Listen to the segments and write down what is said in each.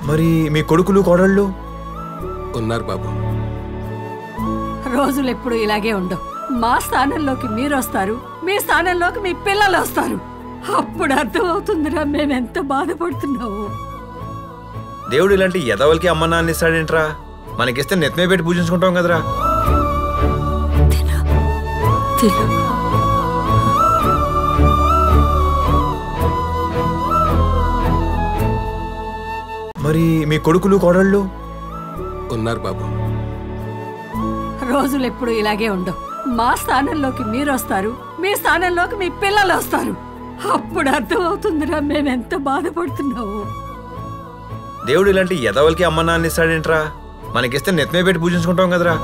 మరి మీ కొడుకులు కోడళ్ళు ఉన్నారు బాబు. రోజులు ఎప్పుడు ఇలాగే ఉండవు. మా స్థానంలోకి మీరు వస్తారు, మీ స్థానంలోకి మీ పిల్లలు వస్తారు. అప్పుడు అర్థం అవుతుందిరా మేమెంత బాధపడుతున్నావు. దేవుడు ఇలాంటి ఎదవలకి అమ్మ నాన్న ఇస్తాడేంట్రా? మనకిస్తే నెత్తిమే పెట్టి పూజించుకుంటాం కదరా. మరి మీ కొడుకులు కోడళ్ళు ఉన్నారు బాబు. రోజులు ఎప్పుడు ఇలాగే ఉండవు. మా స్థానంలోకి మీరు వస్తారు, మీ స్థానంలోకి మీ పిల్లలు వస్తారు. అప్పుడు అర్థం అవుతుందిరా మేమెంత బాధపడుతున్నావు. దేవుడు ఇలాంటి ఎదవలకి అమ్మ నాన్న ఇస్తాడేంట్రా? మనకిస్తే నెత్తిమే పెట్టి పూజించుకుంటాం కదరా.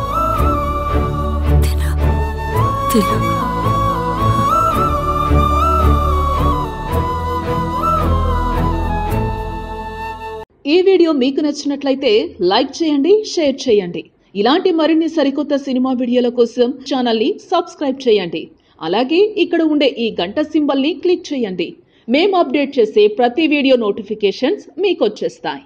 ఈ వీడియో మీకు నచ్చినట్లయితే లైక్ చేయండి, షేర్ చేయండి. ఇలాంటి మరిన్ని సరికొత్త సినిమా వీడియోల కోసం ఛానల్ని సబ్స్క్రైబ్ చేయండి. అలాగే ఇక్కడ ఉండే ఈ గంట సింబల్ని క్లిక్ చేయండి. మేము అప్డేట్ చేసే ప్రతి వీడియో నోటిఫికేషన్స్ మీకు వచ్చేస్తాయి.